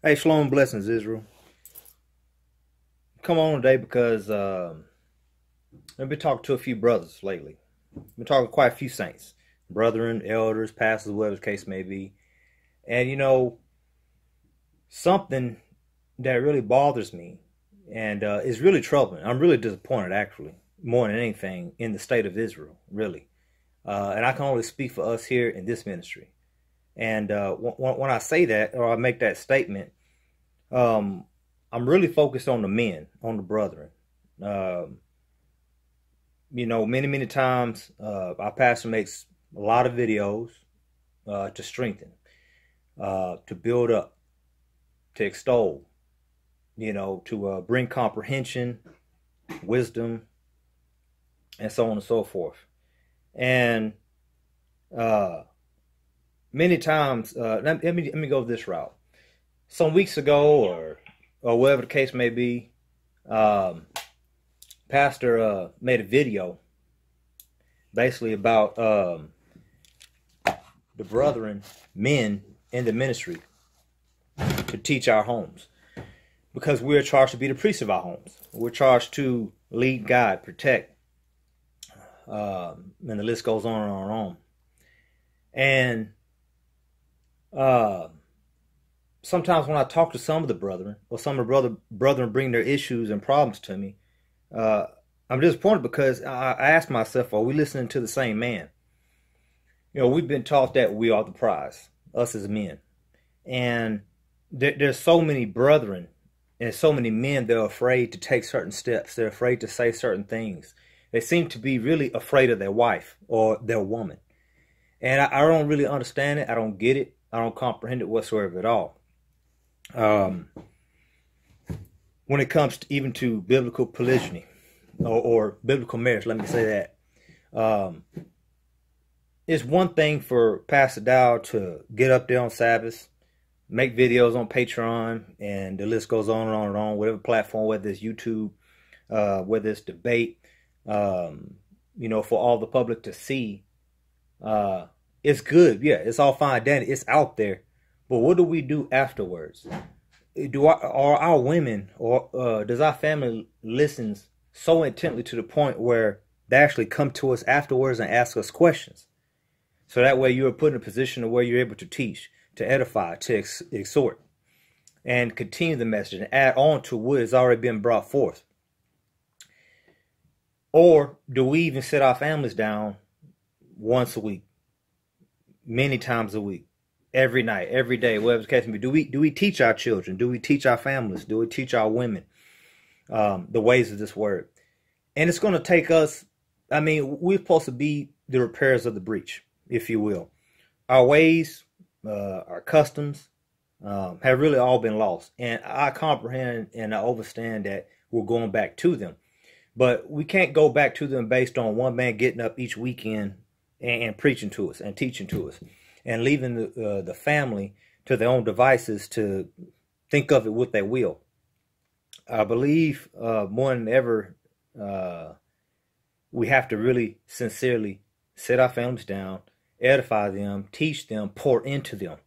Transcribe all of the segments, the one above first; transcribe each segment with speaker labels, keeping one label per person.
Speaker 1: Hey, shalom blessings, Israel. Come on today because I've been talking to a few brothers lately. I've been talking to quite a few saints, brethren, elders, pastors, whatever the case may be. And something that really bothers me and is really troubling. I'm really disappointed, actually, more than anything, in the state of Israel, really. And I can only speak for us here in this ministry. And when I say that, or I make that statement, I'm really focused on the men, on the brethren. Many times our pastor makes a lot of videos to strengthen, to build up, to extol, to bring comprehension, wisdom, and so on and so forth. And many times, let me go this route. Some weeks ago, or whatever the case may be, Pastor made a video basically about the brethren, men in the ministry, to teach our homes, because we're charged to be the priests of our homes. We're charged to lead, guide, protect, and the list goes on and on and on. And sometimes when I talk to some of the brethren, or some of the brethren bring their issues and problems to me, I'm disappointed because I ask myself, are we listening to the same man? We've been taught that we are the prize, us as men. And there's so many brethren and so many men that are afraid to take certain steps. They're afraid to say certain things. They seem to be really afraid of their wife or their woman. And I don't really understand it. I don't get it. I don't comprehend it whatsoever at all. When it comes to even to biblical polygyny or biblical marriage, let me say that. It's one thing for Pastor Dow to get up there on Sabbath, make videos on Patreon, and the list goes on and on and on, whatever platform, whether it's YouTube, whether it's debate, for all the public to see. It's good. Yeah, it's all fine, Danny. It's out there. But what do we do afterwards? Are our women, or does our family listens so intently to the point where they actually come to us afterwards and ask us questions? So that way you're put in a position where you're able to teach, to edify, to exhort, and continue the message and add on to what has already been brought forth. Or do we even sit our families down once a week, many times a week, every night, every day, whatever the case may be? Do we teach our children? Do we teach our families? Do we teach our women the ways of this word? And it's going to take us, we're supposed to be the repairers of the breach, if you will. Our ways, our customs have really all been lost. And I comprehend and I understand that we're going back to them. But we can't go back to them based on one man getting up each weekend and preaching to us and teaching to us, and leaving the family to their own devices to think of it what they will. I believe more than ever, we have to really sincerely sit our families down, edify them, teach them, pour into them.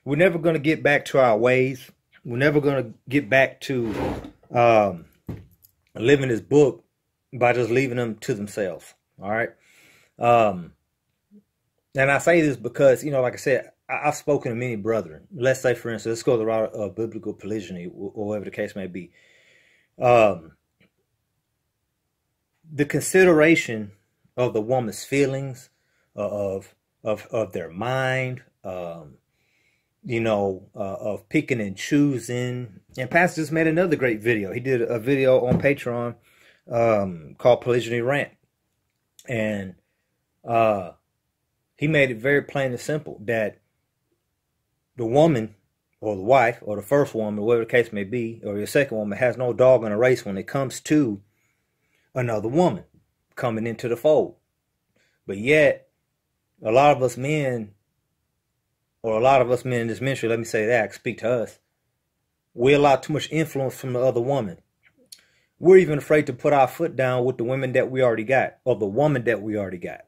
Speaker 1: We're never going to get back to our ways. We're never going to get back to living this book by just leaving them to themselves. All right. And I say this because, like I said, I've spoken to many brethren. Let's say, for instance, let's go the route of biblical polygyny, or whatever the case may be. The consideration of the woman's feelings, of their mind, of picking and choosing. And Pastor just made another great video. He did a video on Patreon called Polygyny Rant. And he made it very plain and simple that the woman, or the wife, or the first woman, whatever the case may be, or your second woman, has no dog in a race when it comes to another woman coming into the fold. But yet, a lot of us men in this ministry, let me say that, speak to us, we allow too much influence from the other woman. We're even afraid to put our foot down with the women that we already got, or the woman that we already got.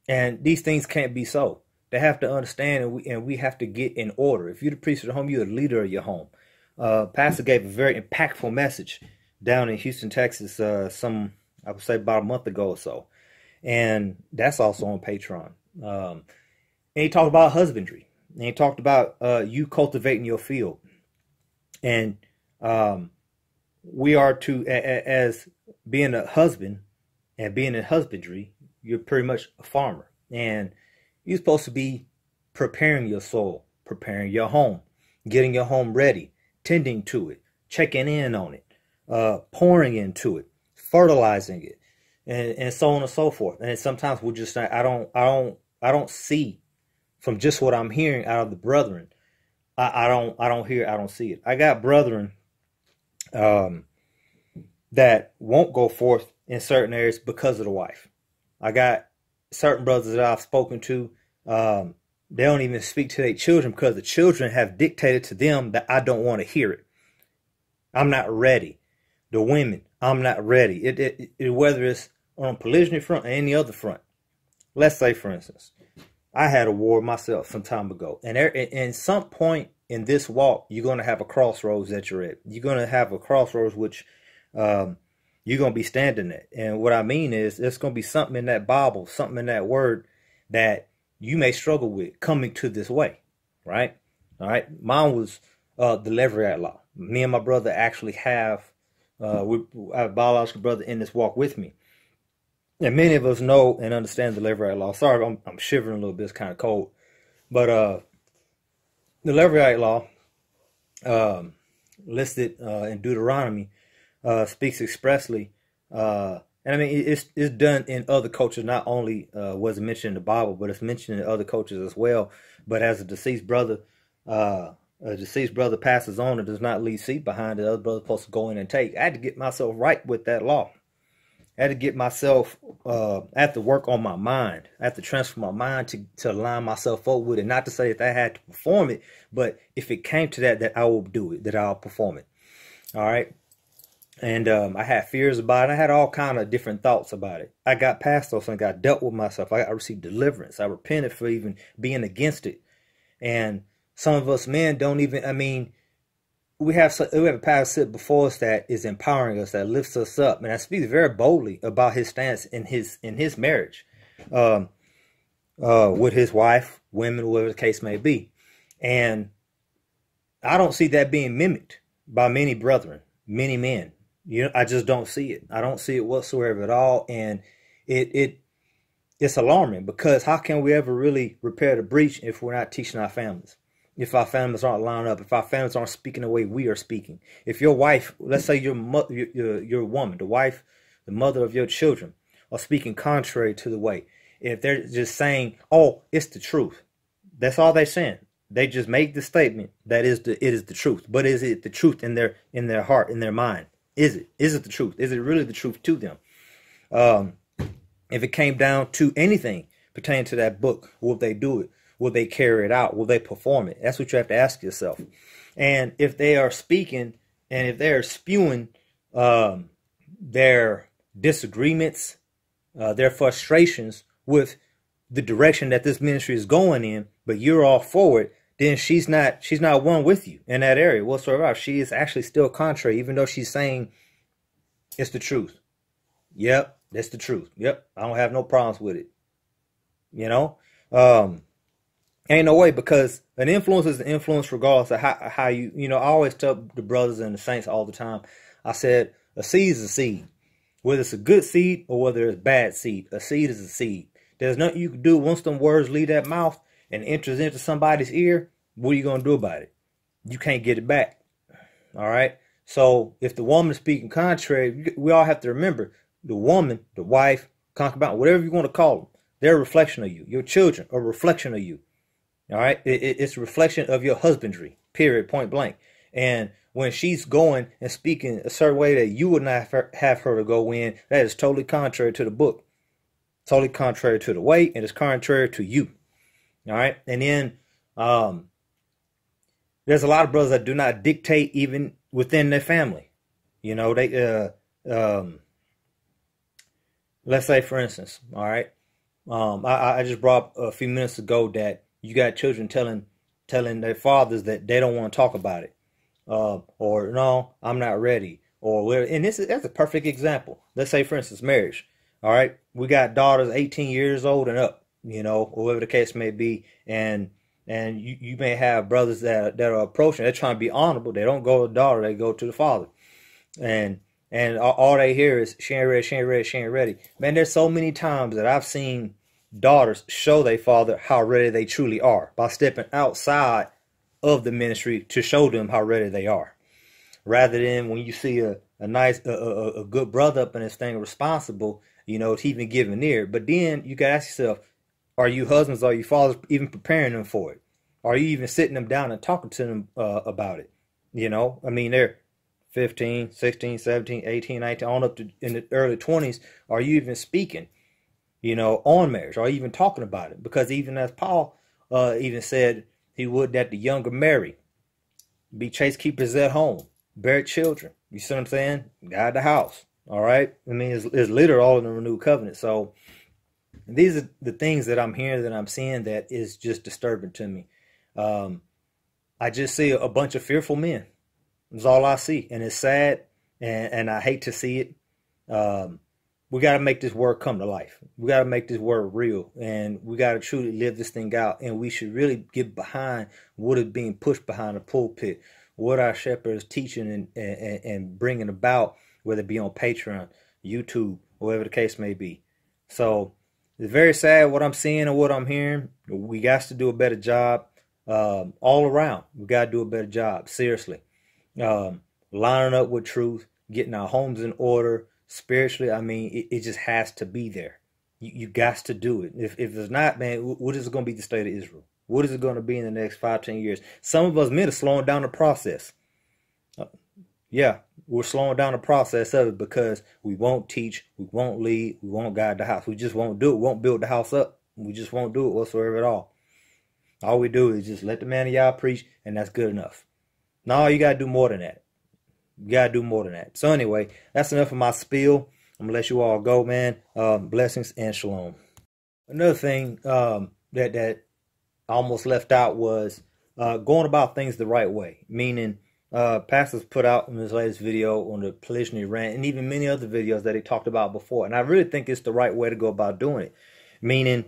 Speaker 1: And these things can't be so. They have to understand, and we have to get in order. If you're the priest of the home, you're the leader of your home. Pastor gave a very impactful message down in Houston, Texas, I would say about a month ago or so. And that's also on Patreon. And he talked about husbandry. And he talked about you cultivating your field. And we are to, as being a husband and being in husbandry, you're pretty much a farmer. And you're supposed to be preparing your soil, preparing your home, getting your home ready, tending to it, checking in on it, pouring into it, fertilizing it, and so on and so forth. And sometimes we're just I don't see, from just what I'm hearing out of the brethren, I don't see it. I got brethren that won't go forth in certain areas because of the wife. I got certain brothers that I've spoken to, they don't even speak to their children because the children have dictated to them that I don't want to hear it. I'm not ready. The women, I'm not ready. Whether it's on a polygyny front or any other front. Let's say, for instance, I had a war myself some time ago. And in some point in this walk, you're going to have a crossroads that you're at. You're going to have a crossroads which you're going to be standing at. And what I mean is, there's going to be something in that Bible, something in that word that you may struggle with coming to this way, right? All right. Mine was the Levirate law. Me and my brother actually have I have a biological brother in this walk with me. And many of us know and understand the Levirate law. Sorry, I'm shivering a little bit. It's kind of cold. But the Levirate law listed in Deuteronomy speaks expressly. And I mean, it's done in other cultures. Not only was it mentioned in the Bible, but it's mentioned in other cultures as well. But as a deceased brother passes on and does not leave seed behind, the other brother's supposed to go in and take. I had to get myself right with that law. I had to get myself, I had to work on my mind. I had to transfer my mind to align myself up with it. Not to say that I had to perform it, but if it came to that I will do it, that I'll perform it. All right. And I had fears about it. I had all kind of different thoughts about it. I got past those things. I dealt with myself. I received deliverance. I repented for even being against it. And some of us men don't even, I mean, we have a pastor sit before us that is empowering us, that lifts us up. And I speak very boldly about his stance in his marriage with his wife, women, whatever the case may be. And I don't see that being mimicked by many brethren, many men. I just don't see it. I don't see it whatsoever at all. And it's alarming, because how can we ever really repair the breach if we're not teaching our families? If our families aren't lining up, if our families aren't speaking the way we are speaking, if your wife, let's say your woman, the wife, the mother of your children, are speaking contrary to the way, if they're just saying, "Oh, it's the truth," that's all they're saying. They just make the statement that it is the truth. But is it the truth in their heart, in their mind? Is it the truth? Is it really the truth to them? If it came down to anything pertaining to that book, will they do it? Will they carry it out? Will they perform it? That's what you have to ask yourself. And if they are speaking and if they're spewing their disagreements, their frustrations with the direction that this ministry is going in, but you're all forward, then she's not one with you in that area whatsoever. She is actually still contrary, even though she's saying it's the truth. Yep, that's the truth. Yep, I don't have no problems with it. Ain't no way, because an influence is an influence regardless of how you, I always tell the brothers and the saints all the time, I said, a seed is a seed. Whether it's a good seed or whether it's bad seed, a seed is a seed. There's nothing you can do once them words leave that mouth and enters into somebody's ear. What are you going to do about it? You can't get it back. All right. So if the woman is speaking contrary, we all have to remember the woman, the wife, concubine, whatever you want to call them, they're a reflection of you. Your children are a reflection of you. All right. It's a reflection of your husbandry, period, point blank. And when she's going and speaking a certain way that you would not have her to go in, that is totally contrary to the book, totally contrary to the way, and it's contrary to you. All right. And then there's a lot of brothers that do not dictate even within their family. They let's say, for instance, all right. I just brought up a few minutes ago that you got children telling their fathers that they don't want to talk about it. or no, I'm not ready, or where. And that's a perfect example. Let's say, for instance, marriage. All right, we got daughters 18 years old and up, or whatever the case may be, and you may have brothers that are approaching. They're trying to be honorable. They don't go to the daughter. They go to the father, and all they hear is she ain't ready, she ain't ready, she ain't ready. Man, there's so many times that I've seen daughters show their father how ready they truly are by stepping outside of the ministry to show them how ready they are. Rather than when you see a nice, a good brother up in this thing responsible, to even give an ear. But then you got to ask yourself, are you husbands, are you fathers even preparing them for it? Are you even sitting them down and talking to them about it? I mean, they're 15, 16, 17, 18, 19, on up to in the early 20s. Are you even speaking, on marriage? Are you even talking about it? Because even as Paul even said, he would that the younger marry, be chase keepers at home, bear children. You see what I'm saying? Guide the house. All right. I mean, it's literally all in the renewed covenant. So these are the things that I'm hearing, that I'm seeing, that is just disturbing to me. I just see a bunch of fearful men. That's all I see. And it's sad. And I hate to see it. We got to make this word come to life. We got to make this word real. And we got to truly live this thing out. And we should really get behind what is being pushed behind the pulpit, what our shepherd is teaching and bringing about, whether it be on Patreon, YouTube, whatever the case may be. So it's very sad what I'm seeing and what I'm hearing. We got to do a better job all around. We got to do a better job, seriously. Lining up with truth, getting our homes in order spiritually. I mean, it just has to be there. You got to do it. If it's not, man, what is it going to be the state of Israel? What is it going to be in the next 5-10 years? Some of us men are slowing down the process. Yeah, we're slowing down the process of it because we won't teach, we won't lead, we won't guide the house. We just won't do it. We won't build the house up. We just won't do it whatsoever at all. All we do is just let the man of y'all preach, and that's good enough. No, you got to do more than that. You got to do more than that. So anyway, that's enough of my spiel. I'm going to let you all go, man. Blessings and shalom. Another thing that I almost left out was going about things the right way. Meaning, Pastors put out in his latest video on the polygyny rant, and even many other videos that he talked about before. And I really think it's the right way to go about doing it. Meaning,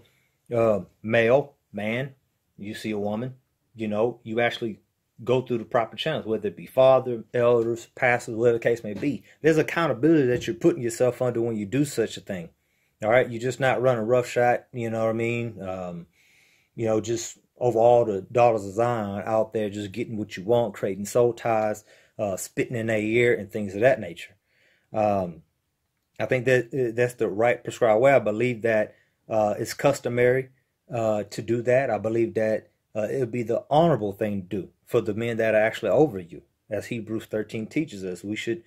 Speaker 1: male, man, you see a woman, you actually go through the proper channels, whether it be father, elders, pastors, whatever the case may be. There's accountability that you're putting yourself under when you do such a thing. All right, you're just not running roughshod, you know what I mean? Just over all the daughters of Zion out there, just getting what you want, creating soul ties, spitting in their ear, and things of that nature. I think that's the right prescribed way. I believe that it's customary to do that. I believe that it would be the honorable thing to do for the men that are actually over you. As Hebrews 13 teaches us, we should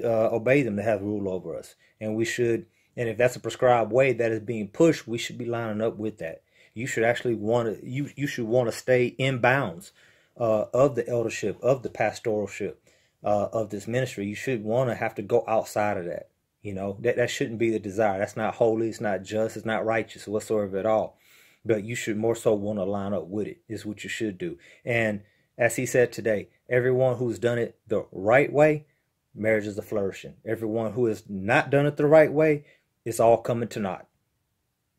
Speaker 1: obey them to have rule over us. And we should, and if that's a prescribed way that is being pushed, we should be lining up with that. You should actually want to, you should want to stay in bounds of the eldership, of the pastoralship of this ministry. You should want to have to go outside of that. That shouldn't be the desire. That's not holy. It's not just. It's not righteous whatsoever at all. But you should more so want to line up with it, is what you should do. And as he said today, everyone who's done it the right way, marriages are flourishing. Everyone who has not done it the right way, it's all coming to naught.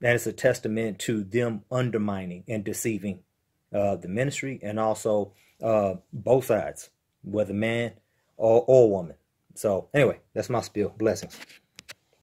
Speaker 1: And it's a testament to them undermining and deceiving the ministry, and also both sides, whether man or woman. So anyway, that's my spiel. Blessings.